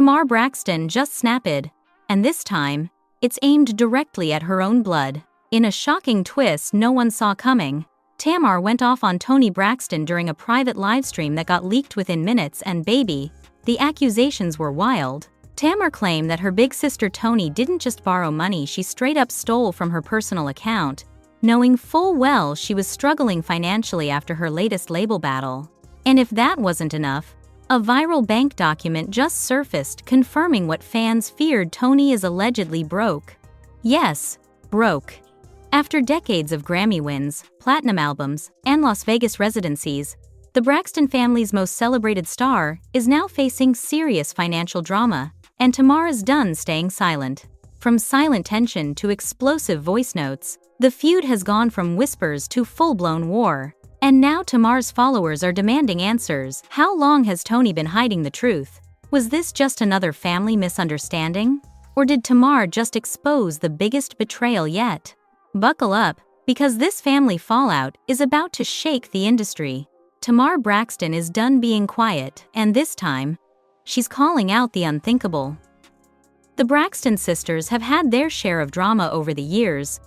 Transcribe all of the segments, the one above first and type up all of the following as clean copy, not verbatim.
Tamar Braxton just snapped, and this time, it's aimed directly at her own blood. In a shocking twist no one saw coming, Tamar went off on Toni Braxton during a private livestream that got leaked within minutes, and baby, the accusations were wild. Tamar claimed that her big sister Toni didn't just borrow money, she straight up stole from her personal account, knowing full well she was struggling financially after her latest label battle. And if that wasn't enough, a viral bank document just surfaced confirming what fans feared: Toni is allegedly broke. Yes, broke. After decades of Grammy wins, platinum albums, and Las Vegas residencies, the Braxton family's most celebrated star is now facing serious financial drama, and Tamar is done staying silent. From silent tension to explosive voice notes, the feud has gone from whispers to full-blown war. And now Tamar's followers are demanding answers. How long has Toni been hiding the truth? Was this just another family misunderstanding? Or did Tamar just expose the biggest betrayal yet? Buckle up, because this family fallout is about to shake the industry. Tamar Braxton is done being quiet, and this time, she's calling out the unthinkable. The Braxton sisters have had their share of drama over the years,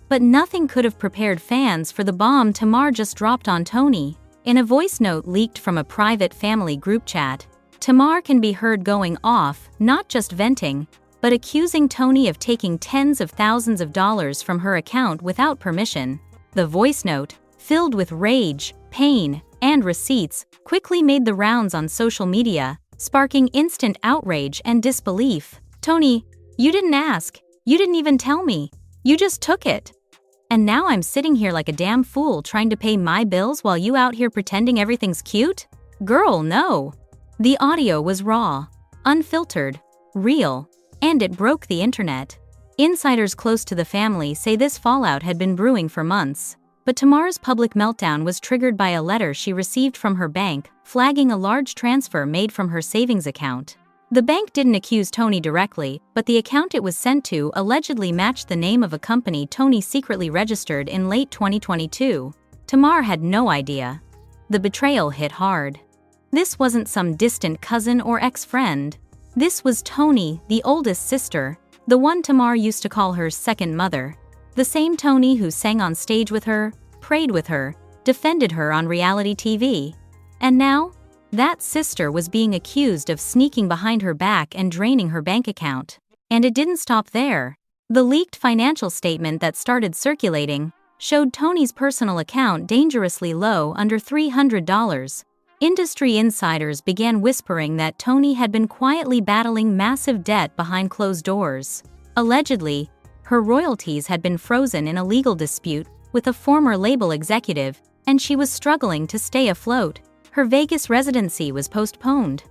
but nothing could have prepared fans for the bomb Tamar just dropped on Toni. In a voice note leaked from a private family group chat, Tamar can be heard going off, not just venting, but accusing Toni of taking tens of thousands of dollars from her account without permission. The voice note, filled with rage, pain, and receipts, quickly made the rounds on social media, sparking instant outrage and disbelief. "Toni, you didn't ask. You didn't even tell me. You just took it. And now I'm sitting here like a damn fool trying to pay my bills while you out here pretending everything's cute? Girl, no." The audio was raw, unfiltered, real, and it broke the internet. Insiders close to the family say this fallout had been brewing for months, but Tamar's public meltdown was triggered by a letter she received from her bank, flagging a large transfer made from her savings account. The bank didn't accuse Toni directly, but the account it was sent to allegedly matched the name of a company Toni secretly registered in late 2022. Tamar had no idea. The betrayal hit hard. This wasn't some distant cousin or ex-friend. This was Toni, the oldest sister, the one Tamar used to call her second mother. The same Toni who sang on stage with her, prayed with her, defended her on reality TV. And now, that sister was being accused of sneaking behind her back and draining her bank account. And it didn't stop there. The leaked financial statement that started circulating showed Toni's personal account dangerously low, under $300. Industry insiders began whispering that Toni had been quietly battling massive debt behind closed doors. Allegedly, her royalties had been frozen in a legal dispute with a former label executive, and she was struggling to stay afloat. Her Vegas residency was postponed.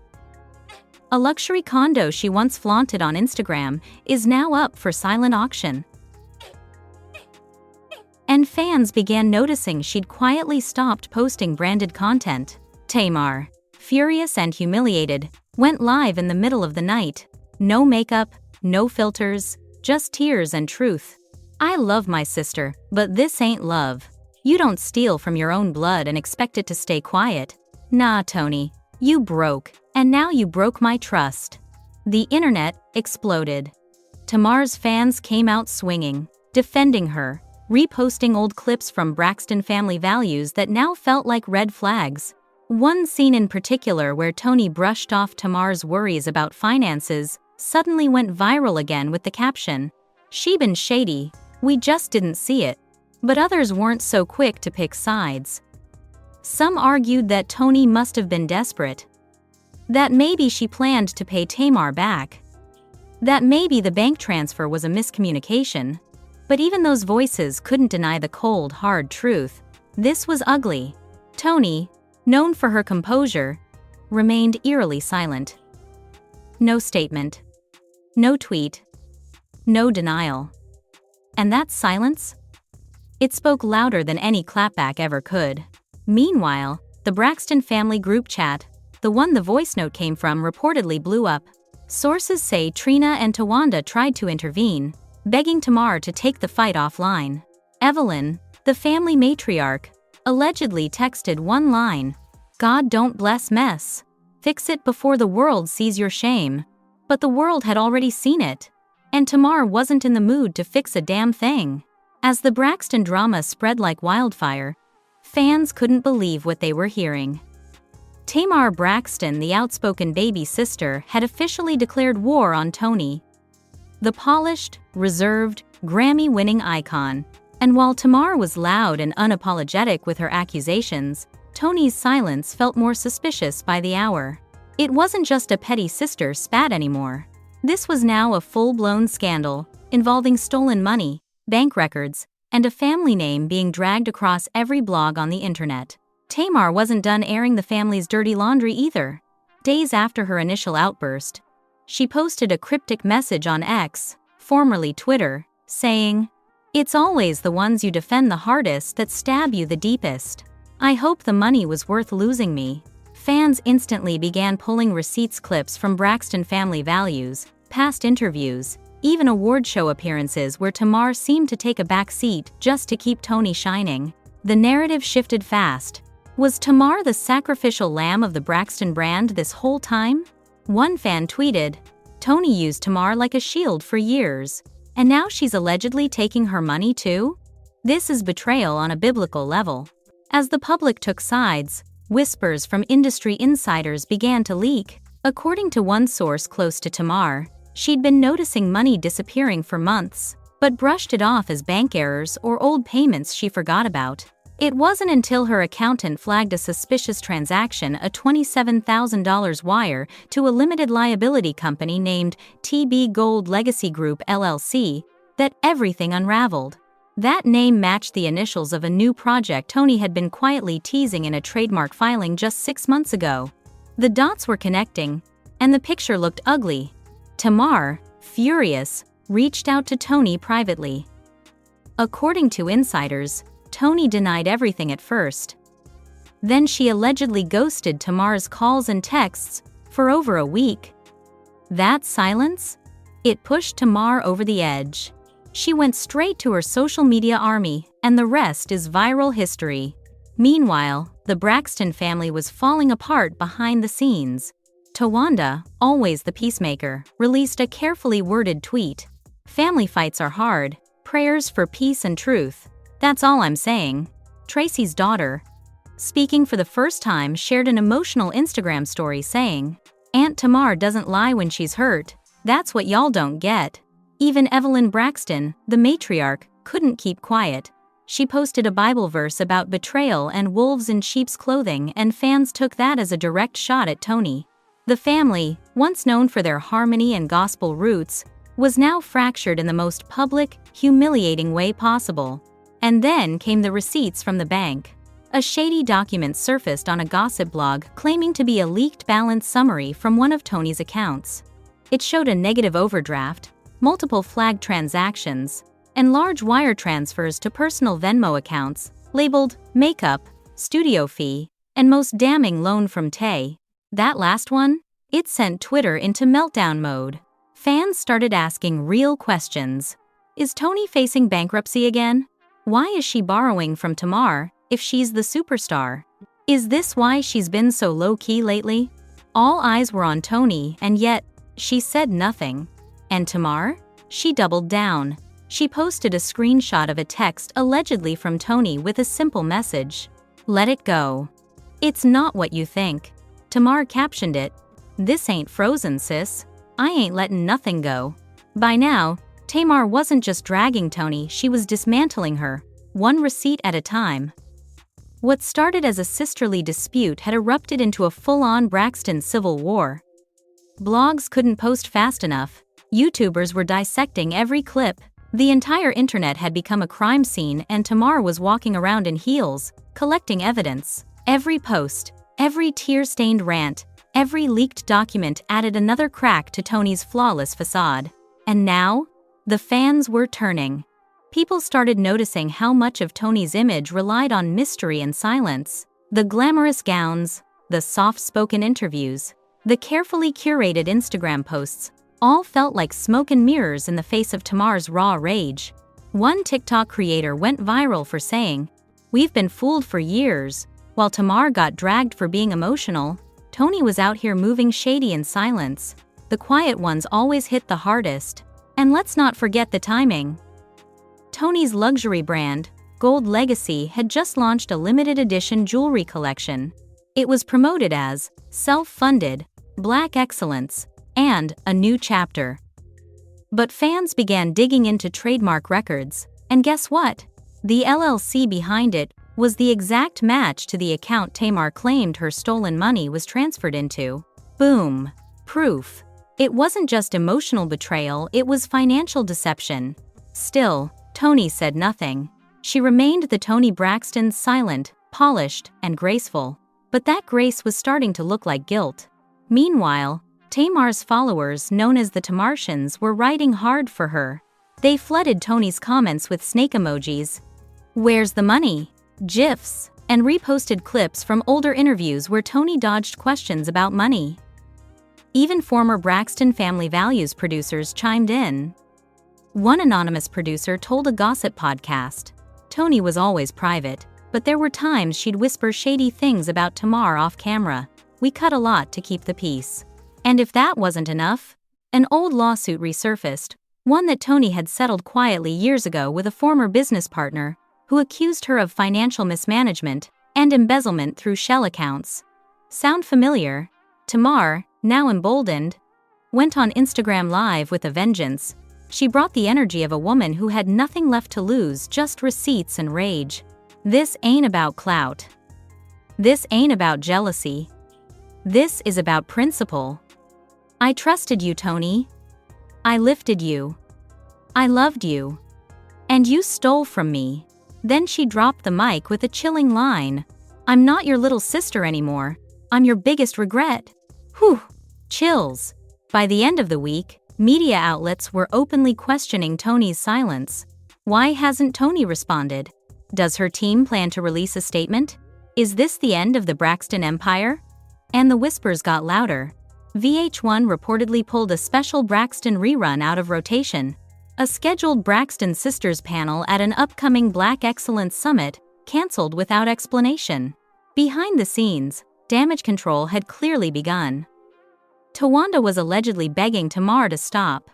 A luxury condo she once flaunted on Instagram is now up for silent auction. And fans began noticing she'd quietly stopped posting branded content. Tamar, furious and humiliated, went live in the middle of the night. No makeup, no filters, just tears and truth. "I love my sister, but this ain't love. You don't steal from your own blood and expect it to stay quiet. Nah, Toni, you broke, and now you broke my trust." The internet exploded. Tamar's fans came out swinging, defending her, reposting old clips from Braxton family values that now felt like red flags. One scene in particular, where Toni brushed off Tamar's worries about finances, suddenly went viral again with the caption, "She been shady, we just didn't see it." But others weren't so quick to pick sides. Some argued that Toni must have been desperate. That maybe she planned to pay Tamar back. That maybe the bank transfer was a miscommunication. But even those voices couldn't deny the cold, hard truth. This was ugly. Toni, known for her composure, remained eerily silent. No statement. No tweet. No denial. And that silence? It spoke louder than any clapback ever could. Meanwhile, the Braxton family group chat, the one the voice note came from, reportedly blew up. Sources say Trina and Tawanda tried to intervene, begging Tamar to take the fight offline. Evelyn, the family matriarch, allegedly texted one line, "God don't bless mess." Fix it before the world sees your shame. But the world had already seen it. And Tamar wasn't in the mood to fix a damn thing. As the Braxton drama spread like wildfire, fans couldn't believe what they were hearing. Tamar Braxton, the outspoken baby sister, had officially declared war on Toni, the polished, reserved, Grammy-winning icon. And while Tamar was loud and unapologetic with her accusations, Toni's silence felt more suspicious by the hour. It wasn't just a petty sister spat anymore. This was now a full-blown scandal, involving stolen money, bank records, and a family name being dragged across every blog on the internet. Tamar wasn't done airing the family's dirty laundry either. Days after her initial outburst, she posted a cryptic message on X, formerly Twitter, saying, "It's always the ones you defend the hardest that stab you the deepest. I hope the money was worth losing me." Fans instantly began pulling receipts, clips from Braxton family values, past interviews, even award show appearances where Tamar seemed to take a back seat just to keep Toni shining. The narrative shifted fast. Was Tamar the sacrificial lamb of the Braxton brand this whole time? One fan tweeted, "Toni used Tamar like a shield for years, and now she's allegedly taking her money too? This is betrayal on a biblical level." As the public took sides, whispers from industry insiders began to leak. According to one source close to Tamar, she'd been noticing money disappearing for months, but brushed it off as bank errors or old payments she forgot about. It wasn't until her accountant flagged a suspicious transaction, a $27,000 wire to a limited liability company named TB Gold Legacy Group LLC, that everything unraveled. That name matched the initials of a new project Toni had been quietly teasing in a trademark filing just 6 months ago. The dots were connecting, and the picture looked ugly. Tamar, furious, reached out to Toni privately. According to insiders, Toni denied everything at first. Then she allegedly ghosted Tamar's calls and texts for over a week. That silence? It pushed Tamar over the edge. She went straight to her social media army, and the rest is viral history. Meanwhile, the Braxton family was falling apart behind the scenes. Tawanda, always the peacemaker, released a carefully worded tweet. "Family fights are hard. Prayers for peace and truth. That's all I'm saying." Tracy's daughter, speaking for the first time, shared an emotional Instagram story saying, "Aunt Tamar doesn't lie when she's hurt. That's what y'all don't get." Even Evelyn Braxton, the matriarch, couldn't keep quiet. She posted a Bible verse about betrayal and wolves in sheep's clothing, and fans took that as a direct shot at Toni. The family, once known for their harmony and gospel roots, was now fractured in the most public, humiliating way possible. And then came the receipts from the bank. A shady document surfaced on a gossip blog claiming to be a leaked balance summary from one of Toni's accounts. It showed a negative overdraft, multiple flagged transactions, and large wire transfers to personal Venmo accounts, labeled makeup, studio fee, and most damning loan from Tay. That last one? It sent Twitter into meltdown mode. Fans started asking real questions. Is Toni facing bankruptcy again? Why is she borrowing from Tamar if she's the superstar? Is this why she's been so low-key lately? All eyes were on Toni, and yet, she said nothing. And Tamar? She doubled down. She posted a screenshot of a text allegedly from Toni with a simple message. "Let it go. It's not what you think." Tamar captioned it, "This ain't frozen, sis. I ain't letting nothing go." By now, Tamar wasn't just dragging Toni, she was dismantling her, one receipt at a time. What started as a sisterly dispute had erupted into a full-on Braxton civil war. Blogs couldn't post fast enough. YouTubers were dissecting every clip. The entire internet had become a crime scene, and Tamar was walking around in heels, collecting evidence. Every post, every tear-stained rant, every leaked document added another crack to Toni's flawless facade. And now, the fans were turning. People started noticing how much of Toni's image relied on mystery and silence. The glamorous gowns, the soft-spoken interviews, the carefully curated Instagram posts, all felt like smoke and mirrors in the face of Tamar's raw rage. One TikTok creator went viral for saying, "We've been fooled for years. While Tamar got dragged for being emotional, Toni was out here moving shady in silence. The quiet ones always hit the hardest. And let's not forget the timing. Toni's luxury brand, Gold Legacy, had just launched a limited edition jewelry collection. It was promoted as self-funded, Black excellence, and a new chapter. But fans began digging into trademark records, and guess what? The LLC behind it was the exact match to the account Tamar claimed her stolen money was transferred into. Boom. Proof. It wasn't just emotional betrayal, it was financial deception. Still, Toni said nothing. She remained the Toni Braxton, silent, polished, and graceful. But that grace was starting to look like guilt. Meanwhile, Tamar's followers, known as the Tamartians, were riding hard for her. They flooded Toni's comments with snake emojis, "Where's the money?" GIFs, and reposted clips from older interviews where Toni dodged questions about money. Even former Braxton Family Values producers chimed in. One anonymous producer told a gossip podcast, "Toni was always private, but there were times she'd whisper shady things about Tamar off camera. We cut a lot to keep the peace." And if that wasn't enough, an old lawsuit resurfaced, one that Toni had settled quietly years ago with a former business partner who accused her of financial mismanagement and embezzlement through shell accounts. Sound familiar? Tamar, now emboldened, went on Instagram Live with a vengeance. She brought the energy of a woman who had nothing left to lose, just receipts and rage. This ain't about clout. This ain't about jealousy. This is about principle. I trusted you, Toni. I lifted you. I loved you. And you stole from me. Then she dropped the mic with a chilling line. "I'm not your little sister anymore. I'm your biggest regret." Whew. Chills. By the end of the week, media outlets were openly questioning Toni's silence. Why hasn't Toni responded? Does her team plan to release a statement? Is this the end of the Braxton empire? And the whispers got louder. VH1 reportedly pulled a special Braxton rerun out of rotation. A scheduled Braxton Sisters panel at an upcoming Black Excellence Summit canceled without explanation. Behind the scenes, damage control had clearly begun. Tawanda was allegedly begging Tamar to stop.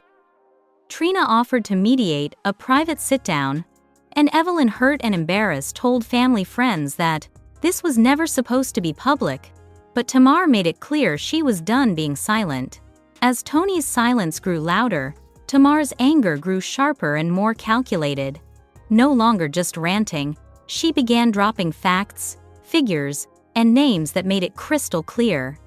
Trina offered to mediate a private sit-down, and Evelyn, hurt and embarrassed, told family friends that this was never supposed to be public. But Tamar made it clear she was done being silent. As Toni's silence grew louder, Tamar's anger grew sharper and more calculated. No longer just ranting, she began dropping facts, figures, and names that made it crystal clear.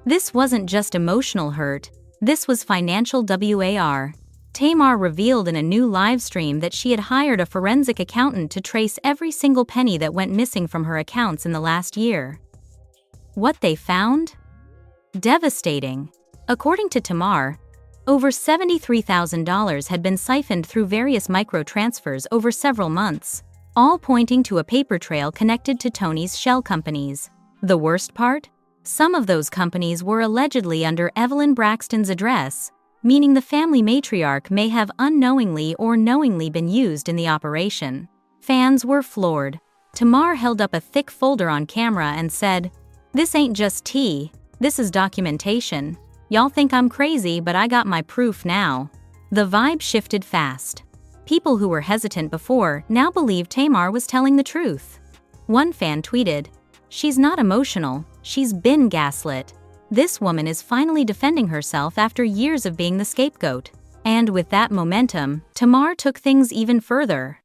This wasn't just emotional hurt, this was financial war. Tamar revealed in a new live stream that she had hired a forensic accountant to trace every single penny that went missing from her accounts in the last year. What they found? Devastating. According to Tamar, over $73,000 had been siphoned through various micro-transfers over several months, all pointing to a paper trail connected to Toni's shell companies. The worst part? Some of those companies were allegedly under Evelyn Braxton's address, meaning the family matriarch may have unknowingly or knowingly been used in the operation. Fans were floored. Tamar held up a thick folder on camera and said, "This ain't just tea, this is documentation. Y'all think I'm crazy, but I got my proof now." The vibe shifted fast. People who were hesitant before now believed Tamar was telling the truth. One fan tweeted, "She's not emotional, she's been gaslit. This woman is finally defending herself after years of being the scapegoat." And with that momentum, Tamar took things even further.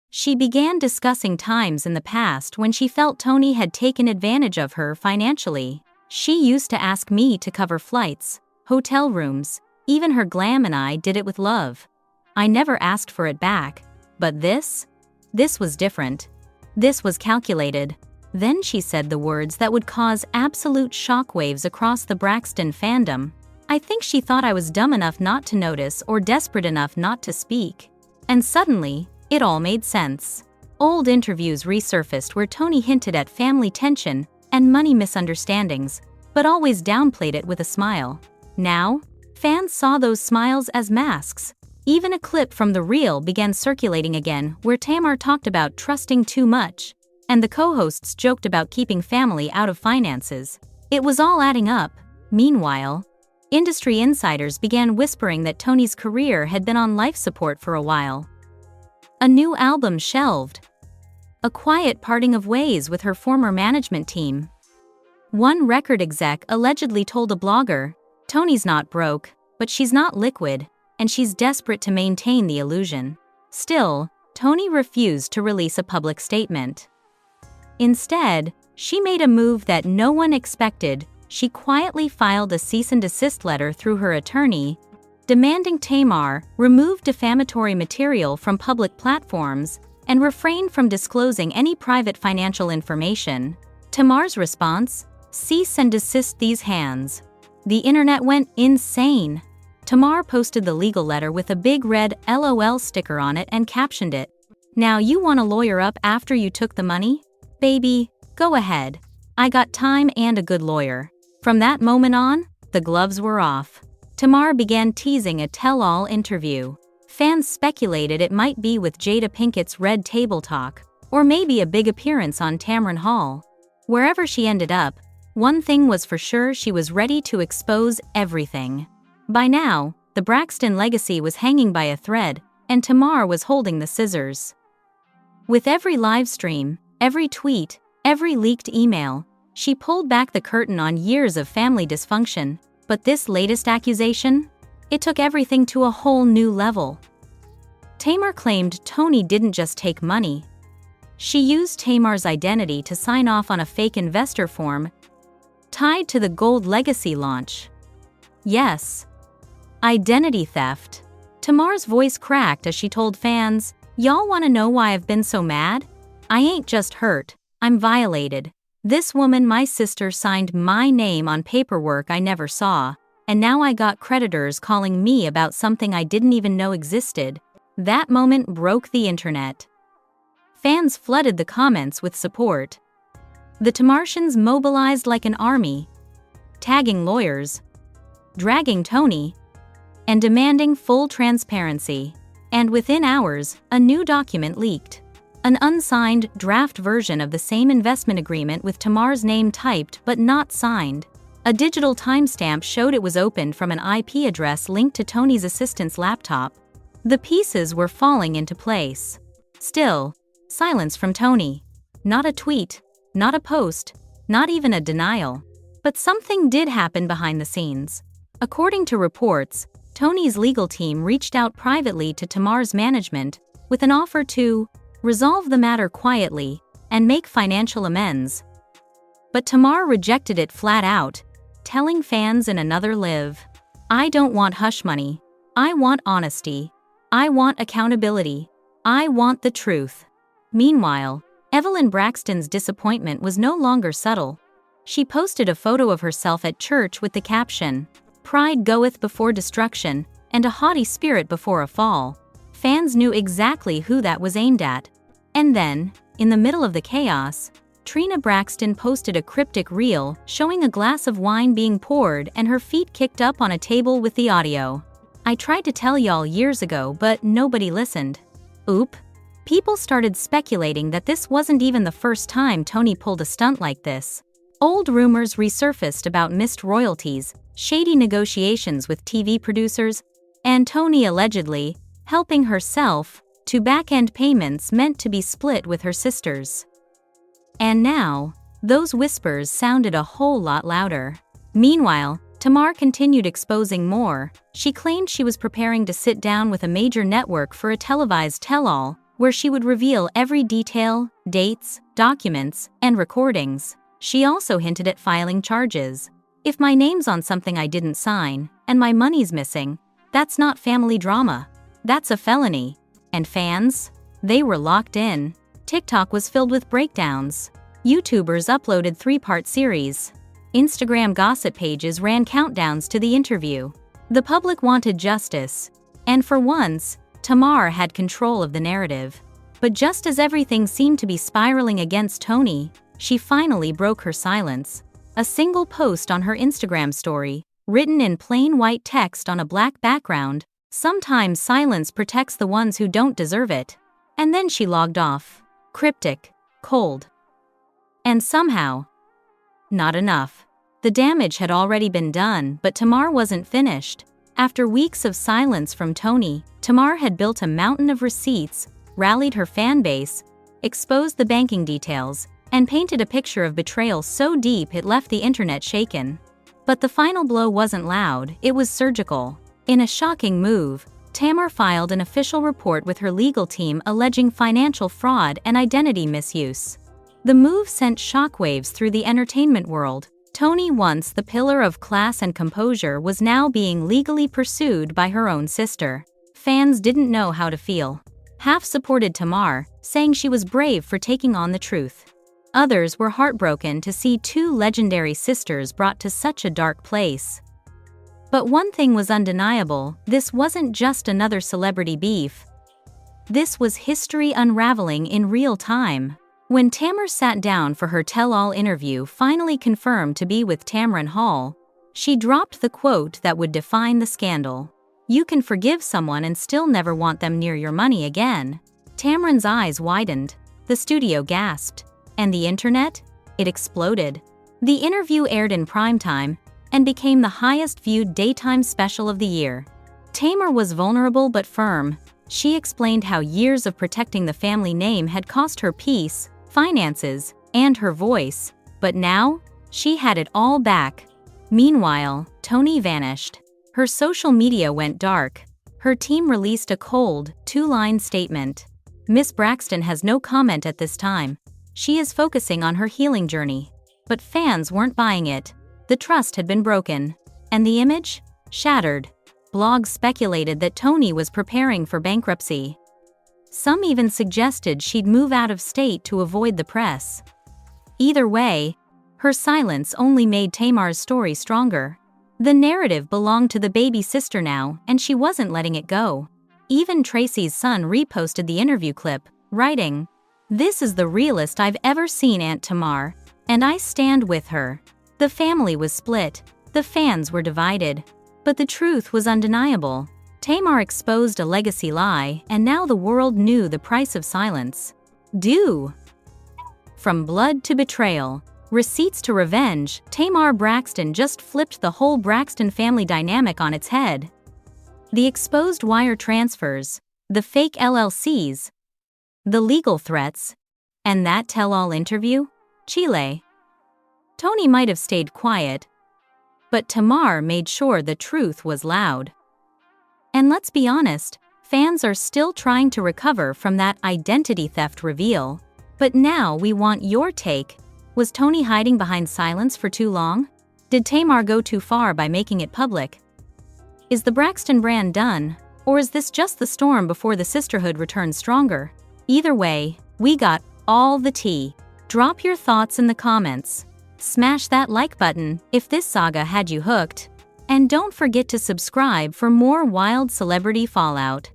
She began discussing times in the past when she felt Toni had taken advantage of her financially. "She used to ask me to cover flights, hotel rooms, even her glam, and I did it with love. I never asked for it back. But this was different. This was calculated." Then she said the words that would cause absolute shockwaves across the Braxton fandom. "I think she thought I was dumb enough not to notice or desperate enough not to speak." And suddenly, it all made sense. Old interviews resurfaced where Toni hinted at family tension and money misunderstandings, but always downplayed it with a smile. Now, fans saw those smiles as masks. Even a clip from The Real began circulating again where Tamar talked about trusting too much, and the co-hosts joked about keeping family out of finances. It was all adding up. Meanwhile, industry insiders began whispering that Toni's career had been on life support for a while. A new album shelved. A quiet parting of ways with her former management team. One record exec allegedly told a blogger, "Toni's not broke, but she's not liquid, and she's desperate to maintain the illusion." Still, Toni refused to release a public statement. Instead, she made a move that no one expected. She quietly filed a cease and desist letter through her attorney, demanding Tamar remove defamatory material from public platforms and refrain from disclosing any private financial information. Tamar's response? Cease and desist these hands. The internet went insane. Tamar posted the legal letter with a big red LOL sticker on it and captioned it, "Now you want to lawyer up after you took the money? Baby, go ahead. I got time and a good lawyer." From that moment on, the gloves were off. Tamar began teasing a tell-all interview. Fans speculated it might be with Jada Pinkett's Red Table Talk, or maybe a big appearance on Tamron Hall. Wherever she ended up, one thing was for sure: she was ready to expose everything. By now, the Braxton legacy was hanging by a thread, and Tamar was holding the scissors. With every live stream, every tweet, every leaked email, she pulled back the curtain on years of family dysfunction. But this latest accusation? It took everything to a whole new level. Tamar claimed Toni didn't just take money. She used Tamar's identity to sign off on a fake investor form tied to the Gold Legacy launch. Yes. Identity theft. Tamar's voice cracked as she told fans, "Y'all want to know why I've been so mad? I ain't just hurt, I'm violated. This woman, my sister, signed my name on paperwork I never saw, and now I got creditors calling me about something I didn't even know existed." That moment broke the internet. Fans flooded the comments with support. The Tamartians mobilized like an army, tagging lawyers, dragging Toni, and demanding full transparency. And within hours, a new document leaked. An unsigned draft version of the same investment agreement with Tamar's name typed but not signed. A digital timestamp showed it was opened from an IP address linked to Toni's assistant's laptop. The pieces were falling into place. Still, silence from Toni. Not a tweet, not a post, not even a denial. But something did happen behind the scenes. According to reports, Toni's legal team reached out privately to Tamar's management with an offer to resolve the matter quietly and make financial amends. But Tamar rejected it flat out, telling fans in another live, "I don't want hush money. I want honesty. I want accountability. I want the truth." Meanwhile, Evelyn Braxton's disappointment was no longer subtle. She posted a photo of herself at church with the caption, "Pride goeth before destruction, and a haughty spirit before a fall." Fans knew exactly who that was aimed at. And then, in the middle of the chaos, Trina Braxton posted a cryptic reel showing a glass of wine being poured and her feet kicked up on a table with the audio. "I tried to tell y'all years ago, but nobody listened." Oop. People started speculating that this wasn't even the first time Toni pulled a stunt like this. Old rumors resurfaced about missed royalties, shady negotiations with TV producers, and Toni allegedly helping herself to back-end payments meant to be split with her sisters. And now, those whispers sounded a whole lot louder. Meanwhile, Tamar continued exposing more. She claimed she was preparing to sit down with a major network for a televised tell-all, where she would reveal every detail, dates, documents, and recordings. She also hinted at filing charges. "If my name's on something I didn't sign, and my money's missing, that's not family drama. That's a felony." And fans? They were locked in. TikTok was filled with breakdowns. YouTubers uploaded 3-part series. Instagram gossip pages ran countdowns to the interview. The public wanted justice. And for once, Tamar had control of the narrative. But just as everything seemed to be spiraling against Toni, she finally broke her silence. A single post on her Instagram story, written in plain white text on a black background, "Sometimes silence protects the ones who don't deserve it." And then she logged off. Cryptic, cold. And somehow, not enough. The damage had already been done, but Tamar wasn't finished. After weeks of silence from Toni, Tamar had built a mountain of receipts, rallied her fan base, exposed the banking details, and painted a picture of betrayal so deep it left the internet shaken. But the final blow wasn't loud, it was surgical. In a shocking move, Tamar filed an official report with her legal team alleging financial fraud and identity misuse. The move sent shockwaves through the entertainment world. Toni, once the pillar of class and composure, was now being legally pursued by her own sister. Fans didn't know how to feel. Half supported Tamar, saying she was brave for taking on the truth. Others were heartbroken to see two legendary sisters brought to such a dark place. But one thing was undeniable: this wasn't just another celebrity beef. This was history unraveling in real time. When Tamar sat down for her tell-all interview, finally confirmed to be with Tamron Hall, she dropped the quote that would define the scandal. "You can forgive someone and still never want them near your money again." Tamron's eyes widened. The studio gasped. And the internet? It exploded. The interview aired in primetime and became the highest-viewed daytime special of the year. Tamar was vulnerable but firm. She explained how years of protecting the family name had cost her peace, finances, and her voice. But now, she had it all back. Meanwhile, Toni vanished. Her social media went dark. Her team released a cold, two-line statement. "Miss Braxton has no comment at this time. She is focusing on her healing journey." But fans weren't buying it. The trust had been broken, and the image? Shattered. Blogs speculated that Toni was preparing for bankruptcy. Some even suggested she'd move out of state to avoid the press. Either way, her silence only made Tamar's story stronger. The narrative belonged to the baby sister now, and she wasn't letting it go. Even Tracy's son reposted the interview clip, writing, "This is the realest I've ever seen Aunt Tamar, and I stand with her." The family was split. The fans were divided. But the truth was undeniable. Tamar exposed a legacy lie, and now the world knew the price of silence. From blood to betrayal, receipts to revenge, Tamar Braxton just flipped the whole Braxton family dynamic on its head. The exposed wire transfers, the fake LLCs, the legal threats, and that tell-all interview? Chile. Toni might have stayed quiet, but Tamar made sure the truth was loud. And let's be honest, fans are still trying to recover from that identity theft reveal. But now we want your take. Was Toni hiding behind silence for too long? Did Tamar go too far by making it public? Is the Braxton brand done, or is this just the storm before the sisterhood returns stronger? Either way, we got all the tea. Drop your thoughts in the comments. Smash that like button if this saga had you hooked. And don't forget to subscribe for more wild celebrity fallout,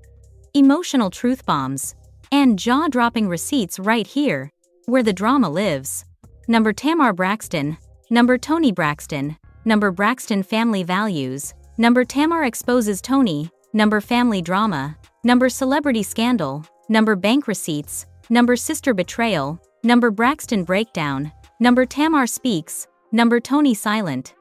emotional truth bombs, and jaw-dropping receipts right here, where the drama lives. Number Tamar Braxton. Number Toni Braxton. Number Braxton family values. Number Tamar exposes Toni. Number family drama. Number celebrity scandal. Number bank receipts. Number sister betrayal. Number Braxton breakdown. Number Tamar speaks. Number Toni silent.